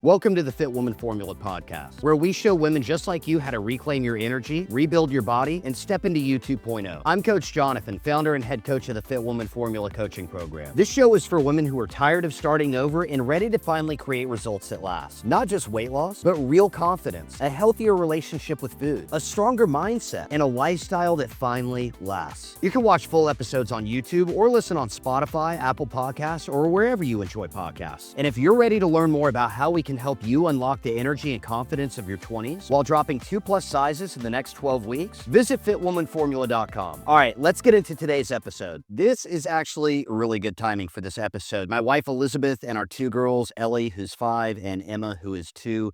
Welcome to the Fit Woman Formula podcast, where we show women just like you how to reclaim your energy, rebuild your body, and step into you 2.0. I'm Coach Jonathan, founder and head coach of the Fit Woman Formula coaching program. This show is for women who are tired of starting over and ready to finally create results that last. Not just weight loss, but real confidence, a healthier relationship with food, a stronger mindset, and a lifestyle that finally lasts. You can watch full episodes on YouTube or listen on Spotify, Apple Podcasts, or wherever you enjoy podcasts. And if you're ready to learn more about how we can help you unlock the energy and confidence of your 20s while dropping 2+ sizes in the next 12 weeks, visit fitwomanformula.com. All right, let's get into today's episode. This is actually really good timing for this episode. My wife, Elizabeth, and our two girls, Ellie, who's 5, and Emma, who is 2,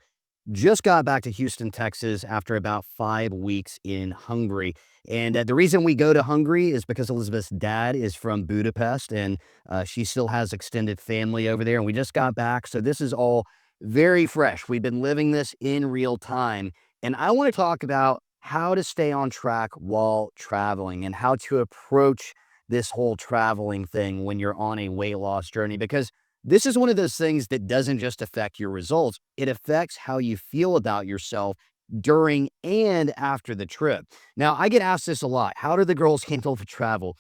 just got back to Houston, Texas after about 5 weeks in Hungary. And the reason we go to Hungary is because Elizabeth's dad is from Budapest, and she still has extended family over there. And we just got back, so this is all very fresh. We've been living this in real time. And I want to talk about how to stay on track while traveling and how to approach this whole traveling thing when you're on a weight loss journey, because this is one of those things that doesn't just affect your results. It affects how you feel about yourself during and after the trip. Now, I get asked this a lot. How do the girls handle the travel?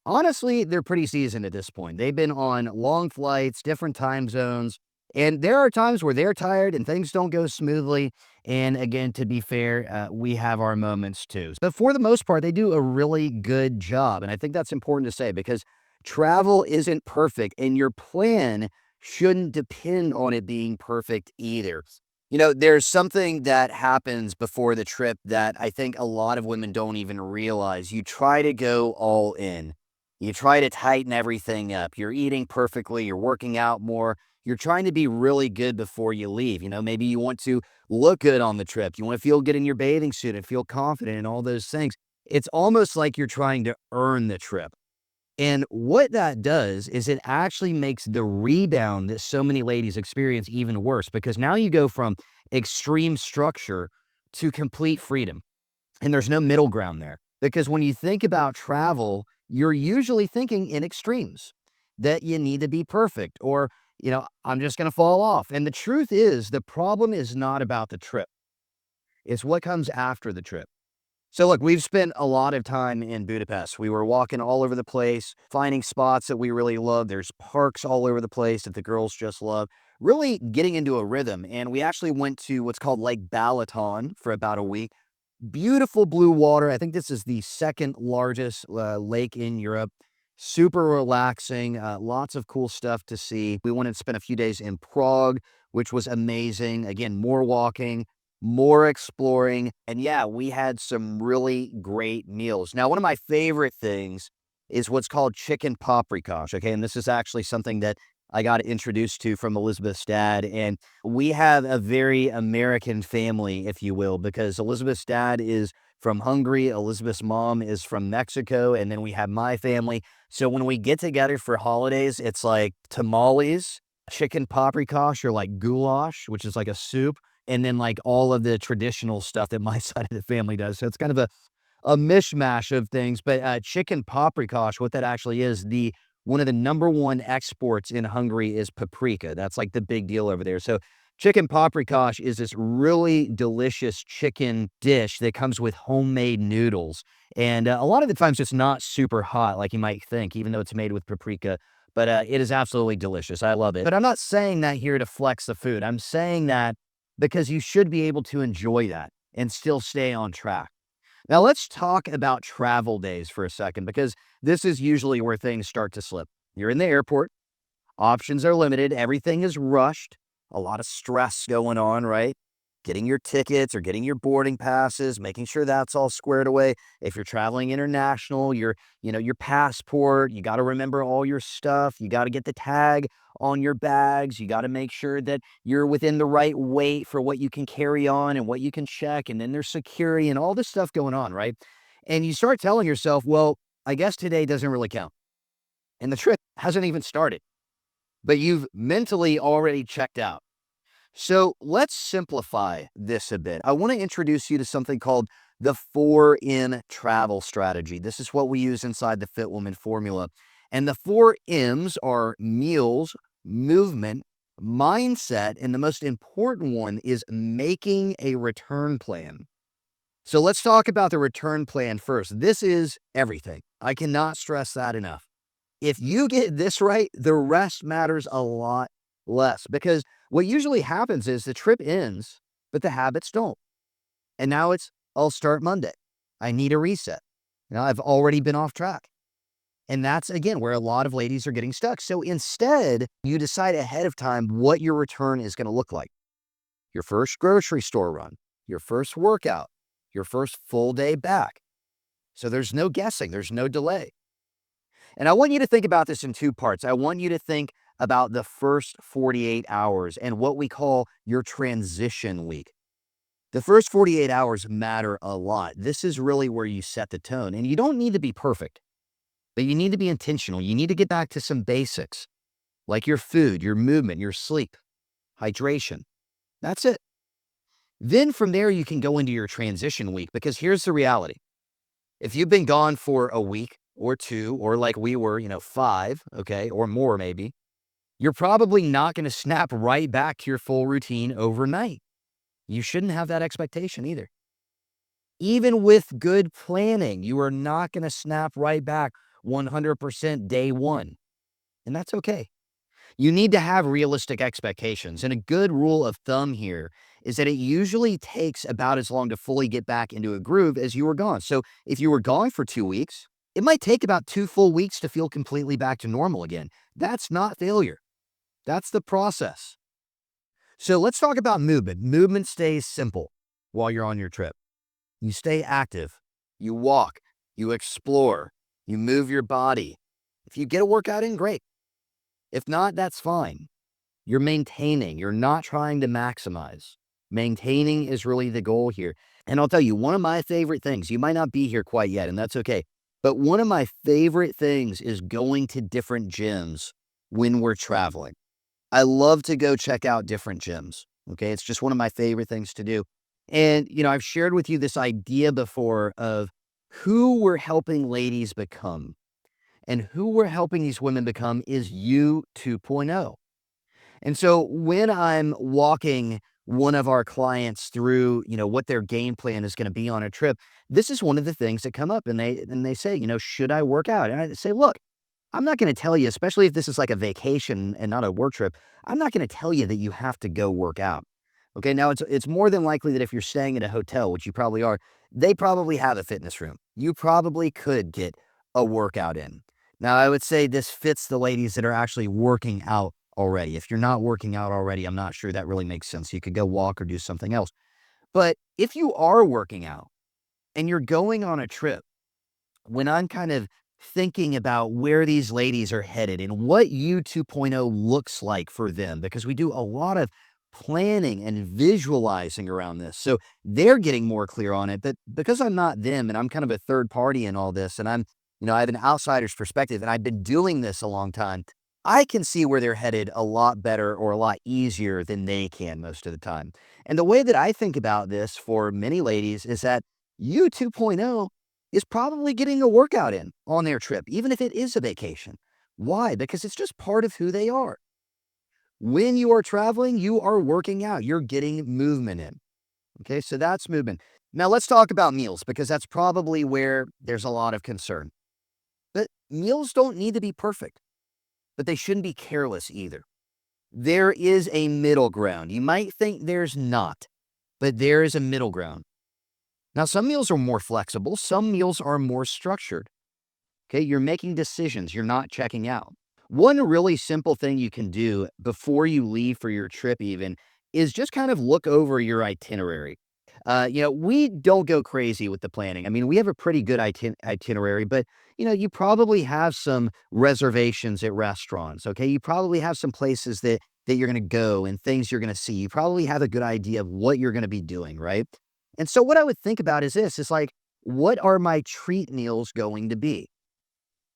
Honestly, they're pretty seasoned at this point. They've been on long flights, different time zones, and there are times where they're tired and things don't go smoothly. And again, to be fair, we have our moments too. But for the most part, they do a really good job. And I think that's important to say because travel isn't perfect and your plan shouldn't depend on it being perfect either. You know, there's something that happens before the trip that I think a lot of women don't even realize. You try to go all in. You try to tighten everything up. You're eating perfectly. You're working out more. You're trying to be really good before you leave. You know, maybe you want to look good on the trip. You want to feel good in your bathing suit and feel confident and all those things. It's almost like you're trying to earn the trip. And what that does is it actually makes the rebound that so many ladies experience even worse, because now you go from extreme structure to complete freedom. And there's no middle ground there. Because when you think about travel, you're usually thinking in extremes that you need to be perfect or, I'm just going to fall off. And the truth is, the problem is not about the trip. It's what comes after the trip. So look, we've spent a lot of time in Budapest. We were walking all over the place, finding spots that we really love. There's parks all over the place that the girls just love, really getting into a rhythm. And we actually went to what's called Lake Balaton for about a week. Beautiful blue water. I think this is the second largest lake in Europe. Super relaxing, lots of cool stuff to see. We wanted to spend a few days in Prague, which was amazing. Again, more walking, more exploring. And yeah, we had some really great meals. Now, one of my favorite things is what's called chicken paprikash. Okay. And this is actually something that I got introduced to from Elizabeth's dad. And we have a very American family, if you will, because Elizabeth's dad is from Hungary. Elizabeth's mom is from Mexico. And then we have my family. So when we get together for holidays, it's like tamales, chicken paprikash, or like goulash, which is like a soup, and then like all of the traditional stuff that my side of the family does. So it's kind of a mishmash of things. But chicken paprikash, what that actually is, one of the number one exports in Hungary is paprika. That's like the big deal over there. So chicken paprikash is this really delicious chicken dish that comes with homemade noodles. And a lot of the times it's not super hot like you might think, even though it's made with paprika. But it is absolutely delicious. I love it. But I'm not saying that here to flex the food. I'm saying that because you should be able to enjoy that and still stay on track. Now, let's talk about travel days for a second, because this is usually where things start to slip. You're in the airport, options are limited, everything is rushed, a lot of stress going on, right? Getting your tickets or getting your boarding passes, making sure that's all squared away. If you're traveling international, your passport, you got to remember all your stuff. You got to get the tag on your bags. You got to make sure that you're within the right weight for what you can carry on and what you can check. And then there's security and all this stuff going on, right? And you start telling yourself, well, I guess today doesn't really count. And the trip hasn't even started, but you've mentally already checked out. So let's simplify this a bit. I want to introduce you to something called the 4M travel strategy. This is what we use inside the Fit Woman formula. And the 4 M's are meals, movement, Mindset, and the most important one, is making a return plan. So let's talk about the return plan first. This is everything. I cannot stress that enough. If you get this right, the rest matters a lot less, because what usually happens is the trip ends, but the habits don't. And now I'll start Monday. I need a reset. I've already been off track. And that's, again, where a lot of ladies are getting stuck. So instead, you decide ahead of time what your return is going to look like. Your first grocery store run, your first workout, your first full day back. So there's no guessing, there's no delay. And I want you to think about this in two parts. I want you to think about the first 48 hours and what we call your transition week. The first 48 hours matter a lot. This is really where you set the tone. And you don't need to be perfect, but you need to be intentional. You need to get back to some basics, like your food, your movement, your sleep, hydration. That's it. Then from there, you can go into your transition week, because here's the reality. If you've been gone for a week or two, or like we were, 5, okay, or more maybe, you're probably not going to snap right back to your full routine overnight. You shouldn't have that expectation either. Even with good planning, you are not going to snap right back 100% day one. And that's okay. You need to have realistic expectations. And a good rule of thumb here is that it usually takes about as long to fully get back into a groove as you were gone. So if you were gone for 2 weeks, it might take about 2 full weeks to feel completely back to normal again. That's not failure. That's the process. So let's talk about movement. Movement stays simple while you're on your trip. You stay active. You walk. You explore. You move your body. If you get a workout in, great. If not, that's fine. You're maintaining. You're not trying to maximize. Maintaining is really the goal here. And I'll tell you, one of my favorite things, you might not be here quite yet, and that's okay, but one of my favorite things is going to different gyms when we're traveling. I love to go check out different gyms. Okay. It's just one of my favorite things to do. And, I've shared with you this idea before of who we're helping ladies become. And who we're helping these women become is you 2.0. And so when I'm walking one of our clients through, what their game plan is going to be on a trip, this is one of the things that come up, and they say, should I work out? And I say, look, I'm not going to tell you, especially if this is like a vacation and not a work trip, I'm not going to tell you that you have to go work out. Okay. Now it's more than likely that if you're staying at a hotel, which you probably are, they probably have a fitness room. You probably could get a workout in. Now, I would say this fits the ladies that are actually working out already. If you're not working out already, I'm not sure that really makes sense. You could go walk or do something else. But if you are working out and you're going on a trip, when I'm kind of thinking about where these ladies are headed and what you 2.0 looks like for them, because we do a lot of planning and visualizing around this. So they're getting more clear on it. But because I'm not them and I'm kind of a third party in all this, and I have an outsider's perspective and I've been doing this a long time, I can see where they're headed a lot better or a lot easier than they can most of the time. And the way that I think about this for many ladies is that you 2.0 is probably getting a workout in on their trip, even if it is a vacation. Why? Because it's just part of who they are. When you are traveling, you are working out. You're getting movement in. Okay, so that's movement. Now let's talk about meals, because that's probably where there's a lot of concern. But meals don't need to be perfect, but they shouldn't be careless either. There is a middle ground. You might think there's not, but there is a middle ground. Now, some meals are more flexible. Some meals are more structured. Okay, you're making decisions. You're not checking out. One really simple thing you can do before you leave for your trip even is just kind of look over your itinerary. We don't go crazy with the planning. I mean, we have a pretty good itinerary, but you probably have some reservations at restaurants. Okay, you probably have some places that you're going to go and things you're going to see. You probably have a good idea of what you're going to be doing, right? And so what I would think about is this: it's like, what are my treat meals going to be?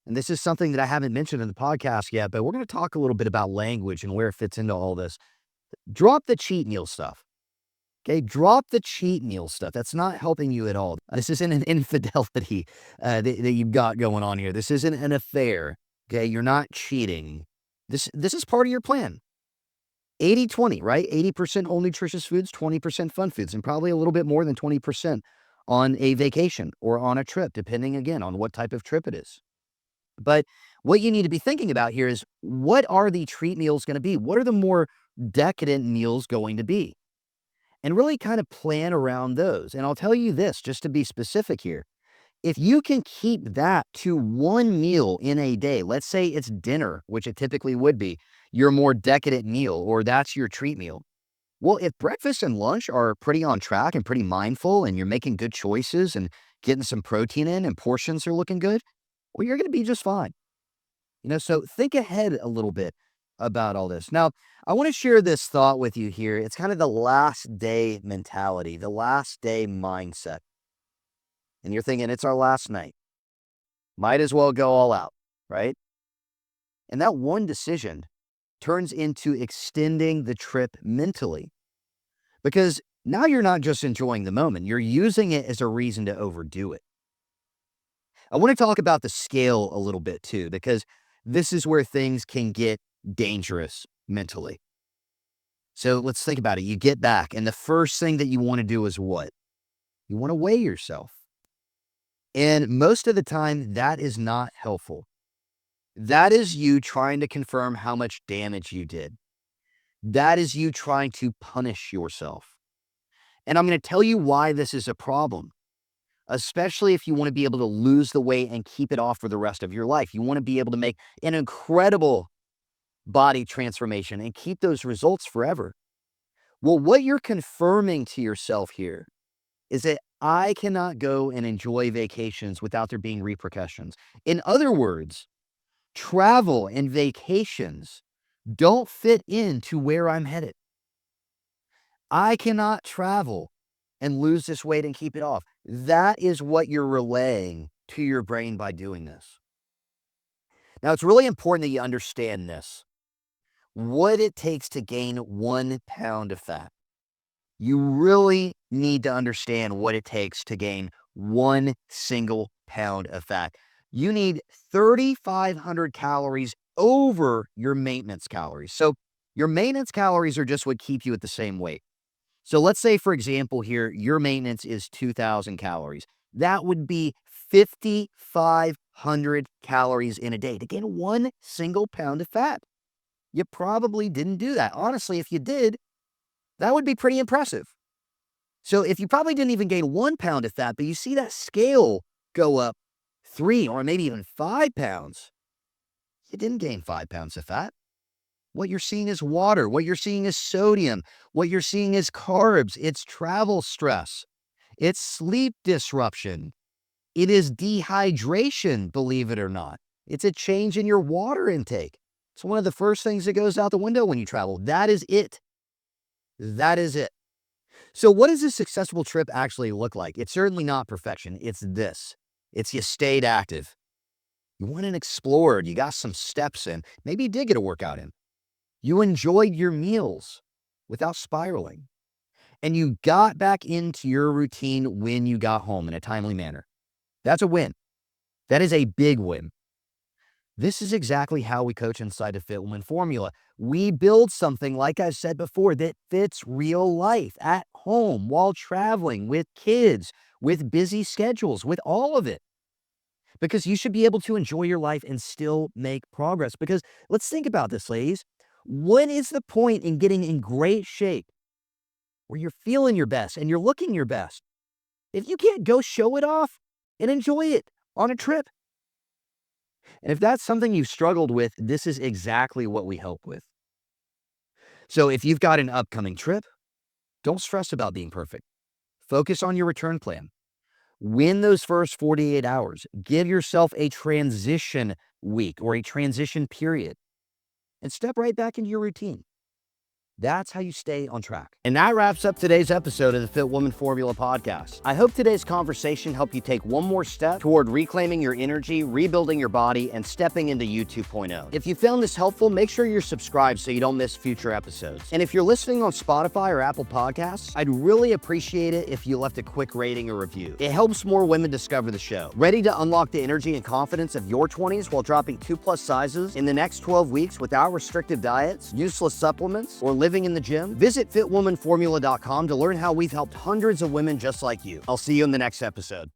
And this is something that I haven't mentioned in the podcast yet, but we're going to talk a little bit about language and where it fits into all this. Drop the cheat meal stuff. Okay, drop the cheat meal stuff. That's not helping you at all. This isn't an infidelity that you've got going on here. This isn't an affair. Okay, you're not cheating. This is part of your plan. 80-20, right? 80% whole nutritious foods, 20% fun foods, and probably a little bit more than 20% on a vacation or on a trip, depending again on what type of trip it is. But what you need to be thinking about here is, what are the treat meals going to be? What are the more decadent meals going to be? And really kind of plan around those. And I'll tell you this, just to be specific here. If you can keep that to one meal in a day, let's say it's dinner, which it typically would be, your more decadent meal, or that's your treat meal. Well, if breakfast and lunch are pretty on track and pretty mindful, and you're making good choices and getting some protein in and portions are looking good, well, you're going to be just fine. So think ahead a little bit about all this. Now, I want to share this thought with you here. It's kind of the last day mentality, the last day mindset. And you're thinking, it's our last night. Might as well go all out, right? And that one decision turns into extending the trip mentally. Because now you're not just enjoying the moment, you're using it as a reason to overdo it. I want to talk about the scale a little bit too, because this is where things can get dangerous mentally. So let's think about it. You get back, and the first thing that you want to do is what? You want to weigh yourself. And most of the time, that is not helpful. That is you trying to confirm how much damage you did. That is you trying to punish yourself. And I'm going to tell you why this is a problem, especially if you want to be able to lose the weight and keep it off for the rest of your life. You want to be able to make an incredible body transformation and keep those results forever. Well, what you're confirming to yourself here is that I cannot go and enjoy vacations without there being repercussions. In other words, travel and vacations don't fit into where I'm headed. I cannot travel and lose this weight and keep it off. That is what you're relaying to your brain by doing this. Now, it's really important that you understand this. What it takes to gain 1 pound of fat. You really need to understand what it takes to gain 1 single pound of fat. You need 3,500 calories over your maintenance calories. So your maintenance calories are just what keep you at the same weight. So let's say, for example, here, your maintenance is 2,000 calories. That would be 5,500 calories in a day to gain 1 single pound of fat. You probably didn't do that. Honestly, if you did, that would be pretty impressive. So if you probably didn't even gain 1 pound of fat, but you see that scale go up 3 or maybe even 5 pounds, you didn't gain 5 pounds of fat. What you're seeing is water. What you're seeing is sodium. What you're seeing is carbs. It's travel stress. It's sleep disruption. It is dehydration, believe it or not. It's a change in your water intake. It's one of the first things that goes out the window when you travel. That is it. That is it. So what does a successful trip actually look like? It's certainly not perfection. It's this. It's you stayed active. You went and explored. You got some steps in. Maybe you did get a workout in. You enjoyed your meals without spiraling. And you got back into your routine when you got home in a timely manner. That's a win. That is a big win. This is exactly how we coach inside the Fit Woman Formula. We build something, like I said before, that fits real life at home, while traveling, with kids, with busy schedules, with all of it. Because you should be able to enjoy your life and still make progress. Because let's think about this, ladies. What is the point in getting in great shape where you're feeling your best and you're looking your best if you can't go show it off and enjoy it on a trip? And if that's something you've struggled with, this is exactly what we help with. So if you've got an upcoming trip, don't stress about being perfect. Focus on your return plan. Win those first 48 hours. Give yourself a transition week or a transition period and step right back into your routine. That's how you stay on track. And that wraps up today's episode of the Fit Woman Formula podcast. I hope today's conversation helped you take one more step toward reclaiming your energy, rebuilding your body, and stepping into you 2.0. If you found this helpful, make sure you're subscribed so you don't miss future episodes. And if you're listening on Spotify or Apple Podcasts, I'd really appreciate it if you left a quick rating or review. It helps more women discover the show. Ready to unlock the energy and confidence of your 20s while dropping 2+ sizes in the next 12 weeks without restrictive diets, useless supplements, or living living in the gym? Visit fitwomanformula.com to learn how we've helped hundreds of women just like you. I'll see you in the next episode.